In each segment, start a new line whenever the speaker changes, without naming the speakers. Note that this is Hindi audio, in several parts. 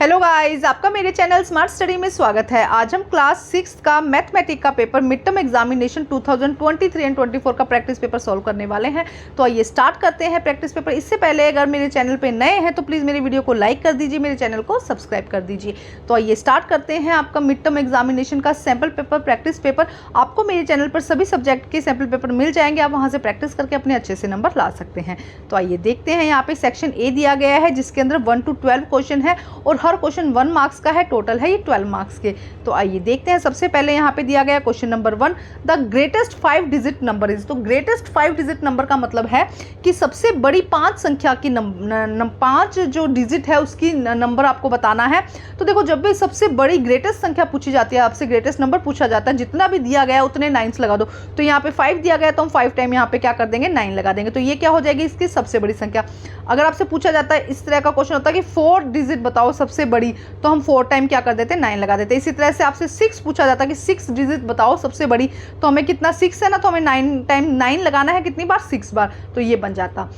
हेलो गाइस, आपका मेरे चैनल स्मार्ट स्टडी में स्वागत है। आज हम क्लास 6 का मैथमेटिक्स का paper mid term examination 2023 and 24 का प्रैक्टिस पेपर सॉल्व करने वाले हैं। तो आइए स्टार्ट करते हैं प्रैक्टिस पेपर। इससे पहले अगर मेरे चैनल पे नए हैं तो प्लीज़ मेरे वीडियो को लाइक कर दीजिए, मेरे चैनल को सब्सक्राइब कर दीजिए। तो आइए स्टार्ट करते हैं आपका मिड टर्म एग्जामिनेशन का सैम्पल पेपर, प्रैक्टिस पेपर। आपको मेरे चैनल पर सभी सब्जेक्ट के सैम्पल पेपर मिल जाएंगे, आप वहाँ से प्रैक्टिस करके अपने अच्छे से नंबर ला सकते हैं। तो आइए देखते हैं, यहाँ पे सेक्शन ए दिया गया है जिसके अंदर 1 to 12 क्वेश्चन है और हर क्वेश्चन 1 मार्क्स का है, टोटल है ये 12 मार्क्स के। तो आइए देखते हैं। सबसे पहले यहाँ पे दिया गया question number 1, the greatest 5 digit number is. तो ग्रेटेस्ट 5 डिजिट नंबर का मतलब है कि सबसे बड़ी 5 संख्या की 5 जो डिजिट है उसकी नंबर आपको बताना है। तो देखो, जब भी सबसे बड़ी ग्रेटेस्ट संख्या पूछी जाती है, आपसे ग्रेटेस्ट नंबर पूछा जाता है, जितना भी दिया गया उतने 9 लगा दो। तो यहाँ पे 5 दिया गया तो हम 5 टाइम यहाँ पे क्या कर देंगे, 9 लगा देंगे। तो ये क्या हो जाएगी, इसकी सबसे बड़ी संख्या। अगर आपसे पूछा जाता है, इस तरह का क्वेश्चन होता है कि 4 डिजिट बताओ सबसे बड़ी, तो हम 4 टाइम क्या कर देते हैं, 9 लगा देते हैं। इसी तरह से आपसे 6 पूछा जाता है कि 6 डिजिट बताओ सबसे बड़ी, तो हमें कितना 6 है ना, तो हमें 9 टाइम 9 लगाना है, कितनी बार, 6 बार। तो ये बन जाता।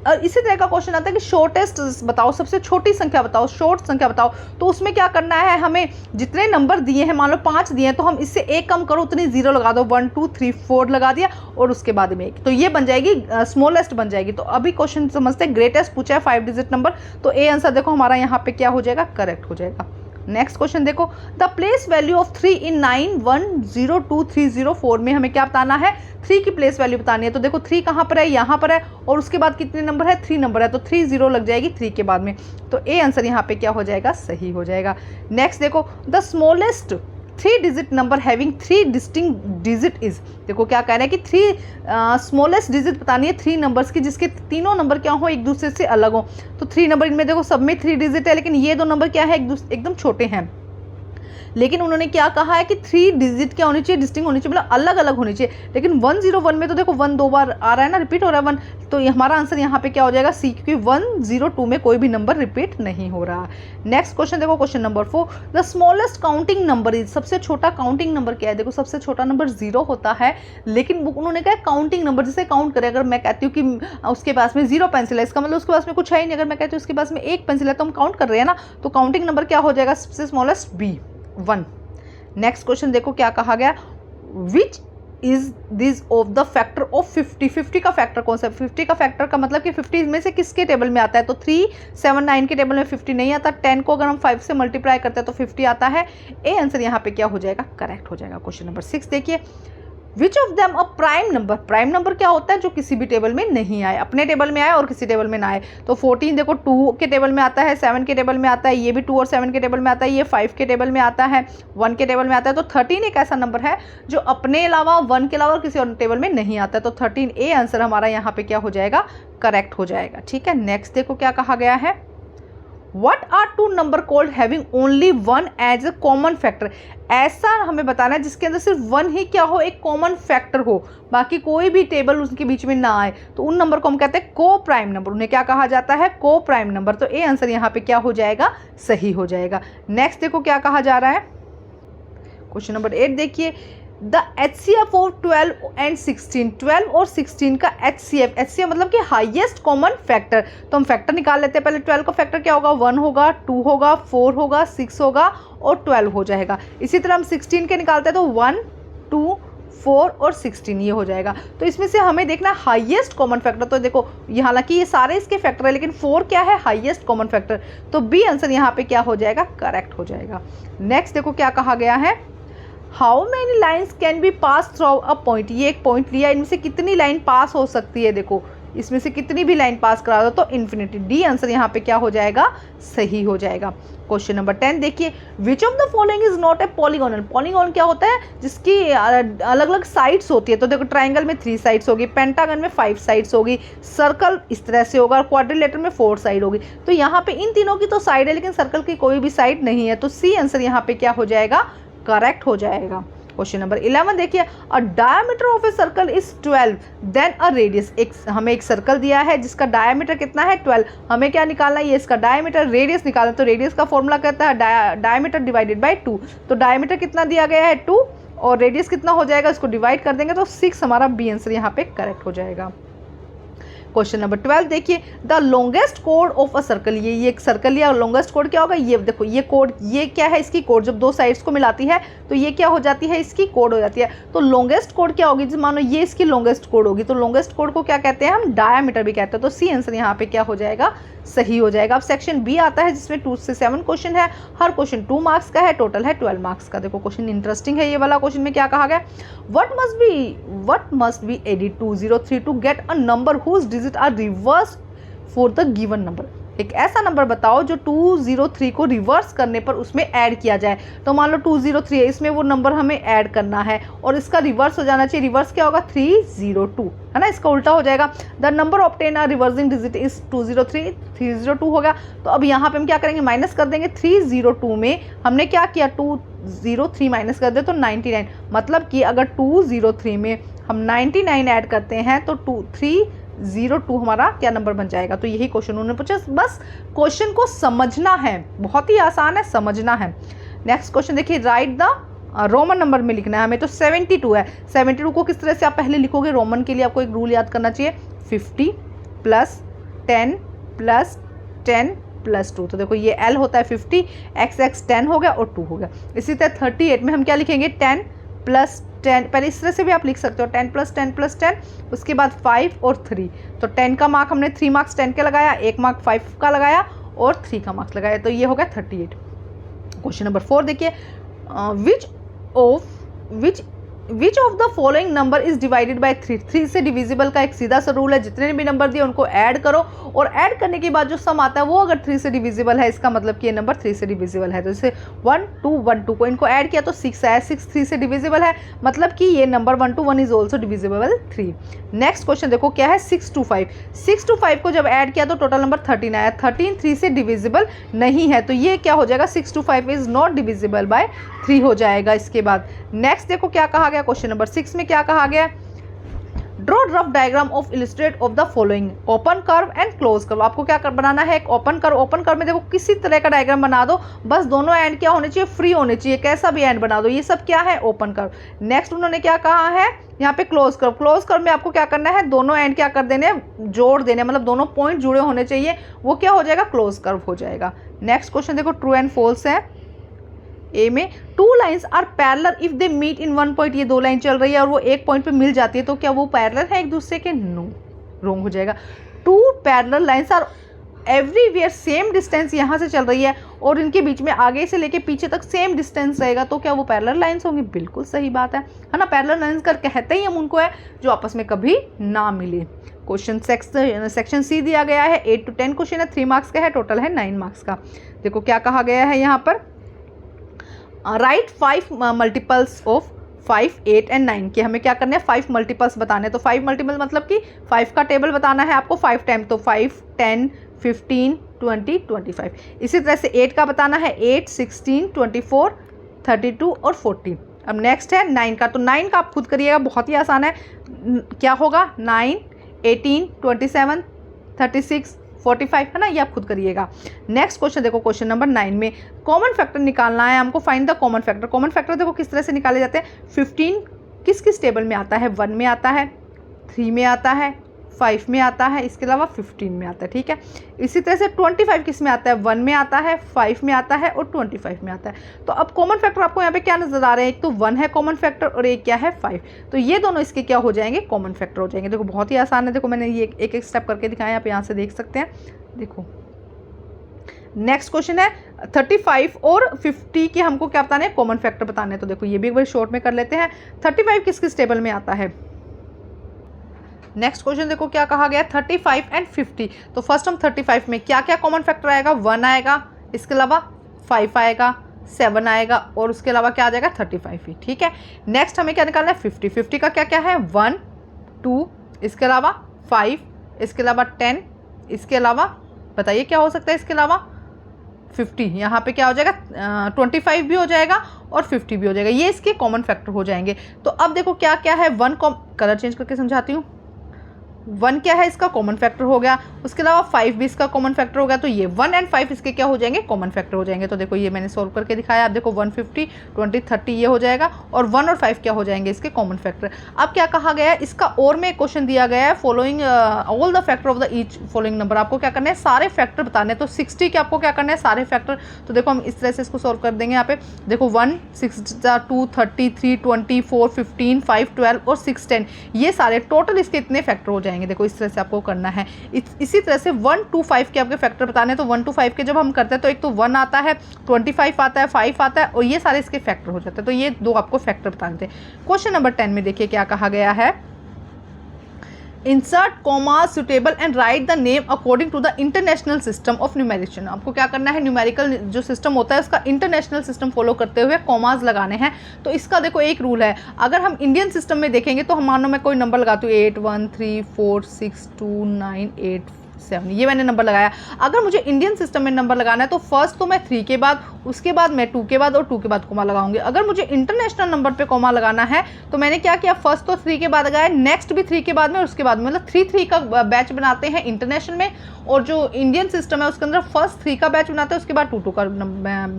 और इसी तरह का क्वेश्चन आता है कि शॉर्टेस्ट बताओ, सबसे छोटी संख्या बताओ, शॉर्ट संख्या बताओ। तो उसमें क्या करना है, हमें जितने नंबर दिए हैं, मान लो 5 दिए हैं, तो हम इससे एक कम करो, उतनी 0 लगा दो। 1 2 3 4 लगा दिया और उसके बाद में 1, तो ये बन जाएगी स्मॉलेस्ट बन जाएगी। तो अभी क्वेश्चन समझते हैं, ग्रेटेस्ट पूछा है 5 डिजिट नंबर, तो ए आंसर देखो हमारा यहाँ पे क्या हो जाएगा, करेक्ट हो जाएगा। नेक्स्ट क्वेश्चन देखो, द प्लेस वैल्यू ऑफ 3 इन 9 1 0 2 3 0 4 में हमें क्या बताना है, 3 की प्लेस वैल्यू बतानी है। तो देखो 3 कहाँ पर है, यहाँ पर है, और उसके बाद कितने नंबर है, 3 नंबर है, तो 3 0 लग जाएगी 3 के बाद में। तो ए आंसर यहाँ पे क्या हो जाएगा, सही हो जाएगा। नेक्स्ट देखो, the smallest 3 digit number having 3 distinct digit is. देखो क्या कह रहे हैं कि 3 स्मॉलेस्ट डिजिट बतानी है 3 नंबर्स की, जिसके तीनों नंबर क्या हो, एक दूसरे से अलग हो। तो 3 नंबर, इनमें देखो सब में 3 डिजिट है, लेकिन ये 2 नंबर क्या है, एकदम छोटे हैं। लेकिन उन्होंने क्या कहा है कि 3 डिजिट क्या होनी चाहिए, डिस्टिंक्ट होनी चाहिए, मतलब अलग अलग होनी चाहिए। लेकिन 101 में तो देखो 1 2 बार आ रहा है ना, रिपीट हो रहा है 1, तो हमारा आंसर यहाँ पे क्या हो जाएगा, सी, क्योंकि 102 में कोई भी नंबर रिपीट नहीं हो रहा। नेक्स्ट क्वेश्चन देखो, question number 4, the smallest counting number is. सबसे छोटा काउंटिंग नंबर क्या है। देखो सबसे छोटा नंबर 0 होता है, लेकिन उन्होंने कहा काउंटिंग नंबर, जिसे काउंट करें। अगर मैं कहती हूँ कि उसके पास में 0 पेंसिल है, इसका मतलब उसके पास में कुछ है ही नहीं। अगर मैं कहती हूँ उसके पास में 1 पेंसिल है, तो हम काउंट कर रहे हैं ना, तो काउंटिंग नंबर क्या हो जाएगा, सबसे स्मॉलेस्ट बी, 1। नेक्स्ट क्वेश्चन देखो क्या कहा गया, which is this of the factor of 50। 50 का फैक्टर कौन सा है। 50 का फैक्टर का मतलब कि 50 में से किसके टेबल में आता है, तो 3 7 9 के टेबल में 50 नहीं आता। 10 को अगर हम 5 से मल्टीप्लाई करते हैं तो 50 आता है। ए आंसर यहाँ पे क्या हो जाएगा, करेक्ट हो जाएगा। क्वेश्चन नंबर 6 देखिए, which of them a prime number. Prime number क्या होता है, जो किसी भी टेबल में नहीं आए, अपने टेबल में आए और किसी टेबल में ना आए। तो 14 देखो 2 के टेबल में आता है, 7 के टेबल में आता है, ये भी 2 और 7 के टेबल में आता है, ये 5 के टेबल में आता है, 1 के टेबल में आता है। तो 13 एक ऐसा नंबर है जो अपने अलावा, 1 के अलावा और किसी और टेबल में नहीं आता है। तो 13 ए आंसर हमारा यहाँ पे क्या हो जाएगा, करेक्ट हो जाएगा। ठीक है। नेक्स्ट देखो क्या कहा गया है, What are 2 number called having only 1 as a common factor। ऐसा हमें बताना है जिसके अंदर सिर्फ 1 ही क्या हो, एक कॉमन फैक्टर हो, बाकी कोई भी टेबल उसके बीच में ना आए। तो उन नंबर को हम कहते हैं को प्राइम नंबर। उन्हें क्या कहा जाता है, को प्राइम नंबर। तो ए आंसर यहाँ पे क्या हो जाएगा, सही हो जाएगा। नेक्स्ट देखो क्या कहा जा रहा है, क्वेश्चन नंबर 8 देखिए, द HCF ऑफ 12 एंड 16। 12 और 16 का HCF मतलब कि हाईएस्ट कॉमन फैक्टर। तो हम फैक्टर निकाल लेते हैं। पहले 12 का फैक्टर क्या होगा, 1 होगा, 2 होगा, 4 होगा, 6 होगा और 12 हो जाएगा। इसी तरह हम 16 के निकालते हैं तो 1 2 4 और 16 ये हो जाएगा। तो इसमें से हमें देखना हाईएस्ट कॉमन फैक्टर। तो देखो हालांकि ये सारे इसके फैक्टर है, लेकिन 4 क्या है, हाईएस्ट कॉमन फैक्टर। तो बी आंसर यहाँ पे क्या हो जाएगा, करेक्ट हो जाएगा। नेक्स्ट देखो क्या कहा गया है, how many lines can be pass through a point. ये एक पॉइंट लिया, इनमें से कितनी लाइन पास हो सकती है। देखो इसमें से कितनी भी लाइन पास करा दो तो इन्फिनिटी। डी आंसर यहाँ पे क्या हो जाएगा, सही हो जाएगा। क्वेश्चन नंबर 10 देखिए, which of the following is not a polygonal. Polygon क्या होता है, जिसकी अलग अलग साइड्स होती है। तो देखो ट्राइंगल में 3 साइड्स होगी, पेंटागन में 5 साइड्स होगी, सर्कल इस तरह से होगा, क्वाड्रिलेटरल में 4 साइड होगी। तो यहाँ पे इन तीनों की तो साइड है, लेकिन सर्कल की कोई भी साइड नहीं है। तो सी आंसर यहाँ पे क्या हो जाएगा, करेक्ट हो जाएगा। क्वेश्चन नंबर 11 देखिए, a diameter of a circle is 12 then a radius. हमें एक सर्कल दिया है जिसका डायमीटर कितना है, 12। हमें क्या निकालना है, ये इसका डायमीटर, रेडियस निकालना। तो रेडियस का फॉर्मूला कहता है डायमीटर डिवाइडेड बाय 2। तो डायमीटर कितना दिया गया है, 2, और रेडियस कितना हो जाएगा, इसको डिवाइड कर देंगे तो 6 हमारा बी आंसर यहाँ पे करेक्ट हो जाएगा। क्वेश्चन नंबर 12 देखिए, the longest code of a circle, ये एक सर्कल या लॉन्गेस्ट कोड क्या होगा, ये देखो ये कोड, ये क्या है इसकी कोड, जब दो साइड्स को मिलाती है तो ये क्या हो जाती है, इसकी कोड हो जाती है। तो लॉन्गेस्ट कोड क्या होगी, जैसे मानो ये इसकी लॉन्गेस्ट कोड होगी, तो लॉन्गेस्ट कोड को क्या कहते हैं हम, डायामीटर भी कहते हैं। तो सी आंसर यहाँ पे क्या हो जाएगा, सही हो जाएगा। अब सेक्शन बी आता है जिसमें 2 से 7 क्वेश्चन है, हर क्वेश्चन 2 मार्क्स का है, टोटल है 12 मार्क्स का। देखो क्वेश्चन इंटरेस्टिंग है ये वाला। क्वेश्चन में क्या कहा गया, what must be added 203 to get a number whose digit are reverse for the given number. एक ऐसा नंबर बताओ जो 203 को रिवर्स करने पर उसमें ऐड किया जाए। तो मान लो 203 है, इसमें वो नंबर हमें ऐड करना है और इसका रिवर्स हो जाना चाहिए। रिवर्स क्या होगा, 302 है ना, इसका उल्टा हो जाएगा। The number obtain a reversing digit is 203, 302 हो गया। तो अब यहाँ पे हम क्या करेंगे, माइनस कर देंगे। 302 में हमने क्या किया, 203 माइनस कर दे तो 99, मतलब कि अगर 203 में हम 99 ऐड करते हैं तो 302 हमारा क्या नंबर बन जाएगा। तो यही क्वेश्चन उन्होंने पूछा, बस क्वेश्चन को समझना है, बहुत ही आसान है, समझना है। नेक्स्ट क्वेश्चन देखिए, राइट द रोमन नंबर में लिखना है हमें, तो 72 है। 72 को किस तरह से आप पहले लिखोगे, रोमन के लिए आपको एक रूल याद करना चाहिए, 50 + 10 + 10 + 2। तो देखो ये L होता है 50, XX 10 हो गया और 2 हो गया। इसी तरह 38 में हम क्या लिखेंगे, 10 + 10, पहले इस तरह से भी आप लिख सकते हो, 10 + 10 + 10, उसके बाद 5 और 3। तो 10 का मार्क हमने 3 मार्क्स 10 का लगाया, 1 मार्क 5 का लगाया और 3 का मार्क्स लगाया, तो ये हो गया 38। क्वेश्चन नंबर 4 देखिए, which of the following number is divided by 3। 3 से डिविजिबल का एक सीधा सा रूल है, जितने भी नंबर दिए उनको ऐड करो और ऐड करने के बाद जो सम आता है वो अगर 3 से डिविजिबल है, इसका मतलब कि ये नंबर 3 से डिविजिबल है। तो जैसे 1 2 1 2 को इनको ऐड किया तो 6 आया, 6 3 से डिविजिबल है, मतलब कि ये number 1 to 1 is also divisible 3। Next question देखो क्या है, 6 to 5। 6 to 5 को जब ऐड किया तो टोटल नंबर 13 आया। 13 3 से डिविजिबल नहीं है, तो ये क्या हो जाएगा, 6 to 5 is not divisible by 3 हो जाएगा। इसके बाद नेक्स्ट देखो क्या कहा गया, क्वेश्चन नंबर 6 में क्या कहा गया, draw rough diagram of illustrate of the following, open curve and close curve. आपको क्या बनाना है, एक ओपन कर्व। ओपन कर्व में देखो किसी तरह का डायग्राम बना दो, बस दोनों एंड क्या होने चाहिए, फ्री होने चाहिए, कैसा भी एंड बना दो। ये सब क्या है, ओपन कर्व। नेक्स्ट उन्होंने क्या कहा है यहाँ पे, क्लोज कर्व। क्लोज कर्व में आपको क्या करना है, दोनों एंड क्या कर देने, जोड़ देने, मतलब दोनों पॉइंट जुड़े होने चाहिए, वो क्या हो जाएगा, क्लोज कर्व हो जाएगा। नेक्स्ट क्वेश्चन देखो, ट्रू एंड फॉल्स है। ए में 2 lines are parallel if they meet in 1 point, ये 2 लाइन चल रही है और वो एक पॉइंट पे मिल जाती है, तो क्या वो पैरेलल है एक दूसरे के, नो, रॉन्ग हो जाएगा। 2 parallel lines are everywhere same distance यहाँ से चल रही है और इनके बीच में आगे से लेके पीछे तक सेम डिस्टेंस रहेगा, तो क्या वो पैरेलल लाइन्स होंगी, बिल्कुल सही बात है ना। पैरेलल लाइन्स कर कहते ही हम उनको है जो आपस में कभी ना मिले। क्वेश्चन सेक्शन सी दिया गया है, 8 to 10 क्वेश्चन है, 3 मार्क्स का है, टोटल है 9 मार्क्स का। देखो क्या कहा गया है यहाँ पर, राइट 5 मल्टीपल्स ऑफ 5 8 एंड 9 के हमें क्या करना है, 5 मल्टीपल्स बताने। तो 5 मल्टीपल मतलब कि 5 का टेबल बताना है आपको 5 टाइम, तो 5 10 15 20 25। इसी तरह से 8 का बताना है 8 16 24 32 और 40। अब नेक्स्ट है 9 का, तो 9 का आप खुद करिएगा, बहुत ही आसान है। क्या होगा, 9 18 27 36 45 है ना, ये आप खुद करिएगा। नेक्स्ट क्वेश्चन देखो, क्वेश्चन नंबर 9 में कॉमन फैक्टर निकालना है हमको, find the common factor. Common factor देखो किस तरह से निकाले जाते हैं, 15 किस किस टेबल में आता है, 1 में आता है, 3 में आता है, 5 में आता है, इसके अलावा 15 में आता है, ठीक है। इसी तरह से 25 किस में आता है, 1 में आता है, 5 में आता है और 25 में आता है। तो अब कॉमन फैक्टर आपको यहाँ पे क्या नजर आ रहे हैं, एक तो 1 है कॉमन फैक्टर और एक क्या है 5, तो ये दोनों इसके क्या हो जाएंगे, कॉमन फैक्टर हो जाएंगे। देखो बहुत ही आसान है, देखो मैंने ये एक एक स्टेप करके दिखाया, आप यहाँ से देख सकते हैं। देखो नेक्स्ट क्वेश्चन है 35 और 50 के हमको क्या बताने हैं, कॉमन फैक्टर बताने हैं। तो देखो ये भी एक बार शॉर्ट में कर लेते हैं। 35 किस किस टेबल में आता है। नेक्स्ट क्वेश्चन देखो क्या कहा गया, 35 एंड 50। तो फर्स्ट हम 35 में क्या क्या कॉमन फैक्टर आएगा, 1 आएगा, इसके अलावा 5 आएगा, 7 आएगा और उसके अलावा क्या आ जाएगा 35 ही, ठीक है। नेक्स्ट हमें क्या निकालना है 50। 50 का क्या क्या है, 1 2, इसके अलावा 5, इसके अलावा 10, इसके अलावा बताइए क्या हो सकता है, इसके अलावा 50। यहाँ पे क्या हो जाएगा 25 भी हो जाएगा और 50 भी हो जाएगा, ये इसके कॉमन फैक्टर हो जाएंगे। तो अब देखो क्या क्या है, 1 कलर चेंज करके समझाती हूँ। 1 क्या है इसका कॉमन फैक्टर हो गया, उसके अलावा 5 भी इसका कॉमन फैक्टर हो गया, तो ये 1 एंड 5 इसके क्या हो जाएंगे, कॉमन फैक्टर हो जाएंगे। तो देखो ये मैंने सॉल्व करके दिखाया, आप देखो 150 20 30 ये हो जाएगा, और 1 और 5 क्या हो जाएंगे इसके कॉमन फैक्टर। अब क्या कहा गया है, इसका और में एक क्वेश्चन दिया गया है, following all the factor of the each following number, आपको क्या करना है, सारे फैक्टर बताने हैं। तो 60 के आपको क्या करना है, सारे फैक्टर। तो देखो हम इस तरह से इसको सॉल्व कर देंगे। यहाँ पे देखो 1 6 2 30 3 20 4 15 5 12 और 6 10, ये सारे टोटल इसके इतने फैक्टर हो जाएंगे। देखो इस तरह से आपको करना है। इसी तरह से 1 2 5 के आपके फैक्टर बताने हैं। तो 1 2 5 के जब हम करते हैं तो एक तो 1 आता है, 25 आता है, 5 आता है, और ये सारे इसके फैक्टर हो जाते हैं। तो ये दो आपको फैक्टर बताने थे। क्वेश्चन नंबर 10 में देखिए क्या कहा गया है, insert comma suitable and write the name according to the international system of numeration. आपको क्या करना है, न्यूमेरिकल जो सिस्टम होता है उसका इंटरनेशनल सिस्टम फॉलो करते हुए कॉमाज लगाने हैं। तो इसका देखो एक रूल है, अगर हम इंडियन सिस्टम में देखेंगे तो हम मानो मैं कोई नंबर लगाती हूँ 8 1 3 4 6 2 9 8 7, ये मैंने नंबर लगाया। अगर मुझे इंडियन सिस्टम में नंबर लगाना है तो फर्स्ट तो मैं 3 के बाद, उसके बाद मैं 2 के बाद और 2 के बाद कोमा लगाऊंगी। अगर मुझे इंटरनेशनल नंबर पे कोमा लगाना है तो मैंने क्या किया, फर्स्ट तो 3 के बाद लगाया, नेक्स्ट भी 3 के बाद में, उसके बाद मतलब 3 का बैच बनाते हैं इंटरनेशनल में, और जो इंडियन सिस्टम है उसके अंदर फर्स्ट 3 का बैच बनाते हैं, उसके बाद 2 का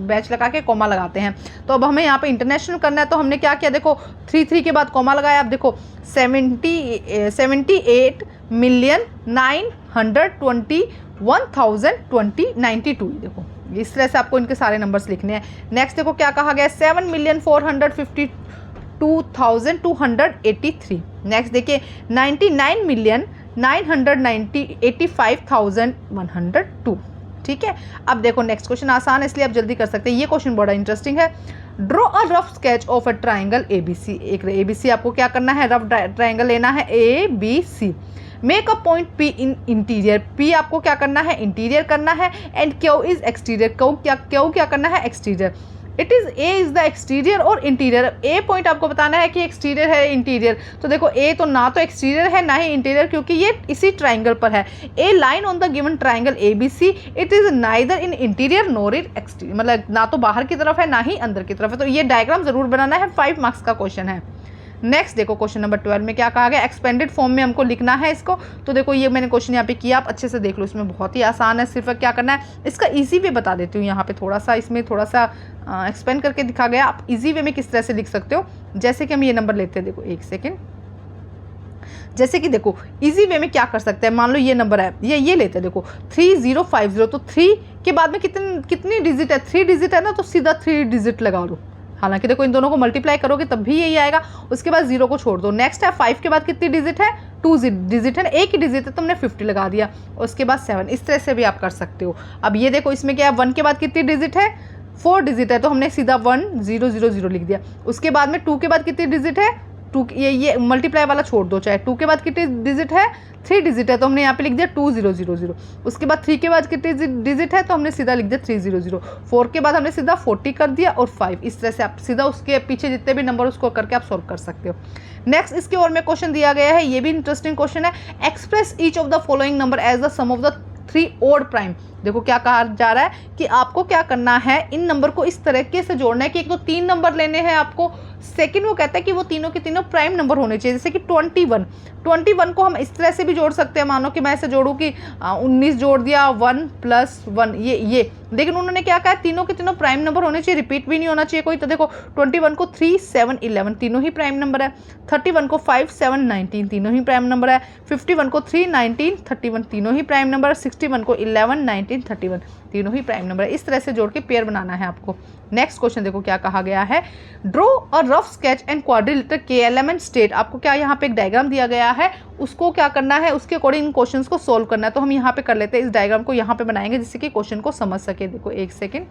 बैच लगा के कोमा लगाते हैं। तो अब हमें यहाँ पे इंटरनेशनल करना है, तो हमने क्या किया, देखो 3 के बाद कोमा लगाया। अब देखो 78,920,1,020,92, देखो इस तरह से आपको इनके सारे नंबर्स लिखने हैं। नेक्स्ट देखो क्या कहा गया, 7,452,283। नेक्स्ट देखिए 99,985,102। ठीक है, अब देखो नेक्स्ट क्वेश्चन आसान है इसलिए आप जल्दी कर सकते हैं। ये क्वेश्चन बड़ा इंटरेस्टिंग है। Draw a rough sketch of a triangle ABC। एक ABC आपको क्या करना है, रफ ट्राइंगल लेना है ABC। Make a point P in interior, P आपको क्या करना है, इंटीरियर करना है, and Q is exterior, Q क्या करना है, exterior. It is A is the exterior और इंटीरियर। A पॉइंट आपको बताना है कि एक्सटीरियर है इंटीरियर। तो देखो A तो ना तो एक्सटीरियर है ना ही इंटीरियर, क्योंकि ये इसी ट्राइंगल पर है। A line on the given triangle ABC, it is neither in interior nor in exterior, मतलब ना तो बाहर की तरफ है ना ही अंदर की तरफ है। तो ये डायग्राम जरूर बनाना है, 5 मार्क्स का क्वेश्चन है। नेक्स्ट देखो क्वेश्चन नंबर 12 में क्या कहा गया, एक्सपेंडेड फॉर्म में हमको लिखना है इसको। तो देखो ये मैंने क्वेश्चन यहाँ पे किया, आप अच्छे से देख लो, इसमें बहुत ही आसान है। सिर्फ क्या करना है, इसका इजी वे बता देती हूँ यहाँ पे, थोड़ा सा इसमें थोड़ा सा एक्सपेंड करके दिखा गया। आप इजी वे में किस तरह से लिख सकते हो, जैसे कि हम ये नंबर लेते हैं, देखो एक सेकेंड, जैसे कि देखो इजी वे में क्या कर सकते हैं, मान लो ये नंबर है, ये लेते हैं, देखो 3050। तो 3 के बाद में कितनी डिजिट है, 3 डिजिट है ना, तो सीधा 3 डिजिट लगा दो। हालांकि देखो इन दोनों को मल्टीप्लाई करोगे तब भी यही आएगा, उसके बाद 0 को छोड़ दो। नेक्स्ट है 5 के बाद कितनी डिजिट है, 2 डिजिट है, एक ही डिजिट है, तुमने 50 लगा दिया, उसके बाद 7। इस तरह से भी आप कर सकते हो। अब ये देखो इसमें क्या है, 1 के बाद कितनी डिजिट है, 4 डिजिट है, तो हमने सीधा 1 0 0 0 लिख दिया। उसके बाद में 2 के बाद कितनी डिजिट है, 2, ये मल्टीप्लाई वाला छोड़ दो, चाहे 2 के बाद कितनी डिजिट है, 3 डिजिट है, तो हमने यहाँ पे लिख दिया 2 0 0 0। उसके बाद 3 के बाद कितनी डिजिट है, तो हमने सीधा लिख दिया 3 0 0। 4 के बाद हमने सीधा 40 कर दिया, और 5। इस तरह से आप सीधा उसके पीछे जितने भी नंबर उसको करके आप सॉल्व कर सकते हो। नेक्स्ट इसके और में क्वेश्चन दिया गया है, ये भी इंटरेस्टिंग क्वेश्चन है। Express each of the following number as the sum of the 3 odd prime. देखो क्या कहा जा रहा है कि आपको क्या करना है, इन नंबर को इस तरीके से जोड़ना है कि एक तो 3 नंबर लेने हैं आपको, सेकंड वो कहता है कि वो तीनों के तीनों प्राइम नंबर होने चाहिए। जैसे कि 21 को हम इस तरह से भी जोड़ सकते हैं, मानो कि मैं ऐसे जोड़ूँ कि 19 जोड़ दिया, 1 + 1 ये, लेकिन उन्होंने क्या कहा, तीनों के तीनों प्राइम नंबर होने चाहिए, रिपीट भी नहीं होना चाहिए कोई। तो देखो 21 को 3 7 11 तीनों ही प्राइम नंबर है, 31 को 5 7 19 तीनों ही प्राइम नंबर है, 51 को 3 19 31 तीनों ही प्राइम नंबर है, 61 को 11 19 31 तीनों ही प्राइम नंबर है। इस तरह से जोड़ के पेयर बनाना है आपको। नेक्स्ट क्वेश्चन देखो क्या कहा गया है, draw a rough sketch and quadrilateral KLM and state. आपको क्या यहाँ पे एक डायग्राम दिया गया है, उसको क्या करना है, उसके अकॉर्डिंग इन क्वेश्चंस को सोल्व करना है। तो हम यहाँ पे कर लेते हैं, इस डायग्राम को यहाँ पे बनाएंगे जिससे कि क्वेश्चन को समझ सके। देखो एक सेकेंड,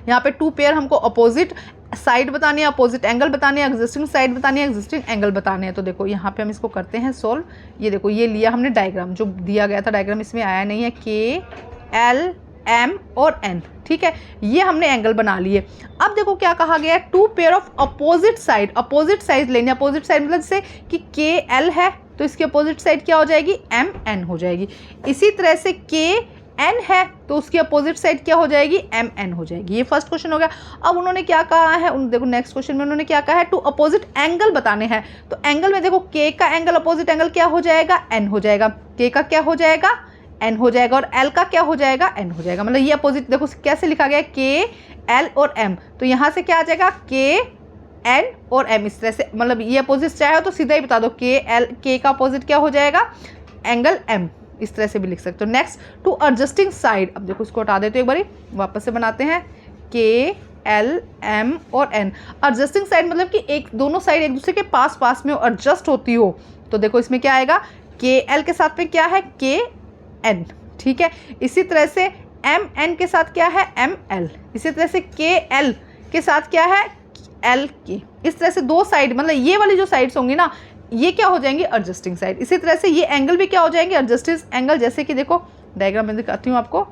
यहाँ पे 2 पेयर हमको अपोजिट साइड बतानी है, अपोजिट एंगल बतानी है, एग्जिस्टिंग साइड बतानी है, एग्जिस्टिंग एंगल बताने हैं। तो देखो यहाँ पे हम इसको करते हैं सोल्व। ये देखो ये लिया हमने डायग्राम, जो दिया गया था डायग्राम इसमें आया नहीं है, KL M और N, ठीक है, ये हमने एंगल बना लिए। अब देखो क्या कहा गया है, 2 पेयर ऑफ अपोजिट साइड लेने। अपोजिट साइड मतलब जैसे कि KL है तो इसकी अपोजिट साइड क्या हो जाएगी, MN हो जाएगी। इसी तरह से एन है तो उसकी अपोजिट साइड क्या हो जाएगी, एम एन हो जाएगी। ये फर्स्ट क्वेश्चन हो गया। अब उन्होंने क्या कहा है, देखो नेक्स्ट क्वेश्चन में उन्होंने क्या कहा है, टू अपोजिट एंगल बताने हैं। तो एंगल में देखो के का एंगल अपोजिट एंगल क्या हो जाएगा, एन हो जाएगा। के का क्या हो जाएगा, एन हो जाएगा, और एल का क्या हो जाएगा, एन हो जाएगा। मतलब ये अपोजिट देखो कैसे लिखा गया है, के एल और एम, तो यहाँ से क्या आ जाएगा, के एन और एम, इस तरह से। मतलब ये अपोजिट चाहे हो तो सीधा ही बता दो, के एल, के का अपोजिट क्या हो जाएगा, एंगल एम, इस तरह से भी लिख सकते हो। नेक्स्ट टू एडजस्टिंग साइड, अब देखो इसको हटा देते हो एक बारी, वापस से बनाते हैं, के एल एम और एन। एडजस्टिंग साइड मतलब कि एक दोनों साइड एक दूसरे के पास पास में एडजस्ट होती हो। तो देखो इसमें क्या आएगा, के एल के साथ में क्या है, के एन, ठीक है। इसी तरह से एम एन के साथ क्या है, एम एल। इसी तरह से के एल के साथ क्या है, एल के। इस तरह से दो साइड, मतलब ये वाली जो साइड्स होंगी ना, ये क्या हो जाएंगी, एडजस्टिंग साइड। इसी तरह से ये एंगल भी क्या हो जाएंगे, एडजस्टिंग एंगल। जैसे कि देखो डायग्राम में दिखाती हूँ आपको,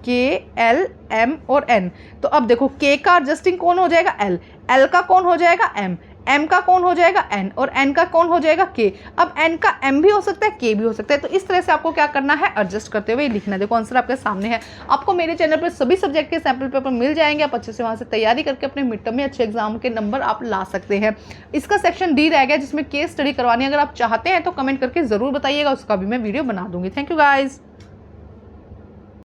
के एल एम और एन। तो अब देखो के का एडजस्टिंग कौन हो जाएगा, एल, एल का कौन हो जाएगा, एम, एम का कौन हो जाएगा, एन, और एन का कौन हो जाएगा, के। अब एन का एम भी हो सकता है, के भी हो सकता है। तो इस तरह से आपको क्या करना है, एडजस्ट करते हुए लिखना है। देखो आंसर आपके सामने है। आपको मेरे चैनल पर सभी सब्जेक्ट के सैम्पल पेपर मिल जाएंगे, आप अच्छे से वहाँ से तैयारी करके अपने मिड टर्म में अच्छे एग्जाम के नंबर आप ला सकते हैं। इसका सेक्शन डी रह गया जिसमें केस स्टडी करवानी है। अगर आप चाहते हैं तो कमेंट करके जरूर बताइएगा, उसका भी मैं वीडियो बना दूंगी। Thank you guys.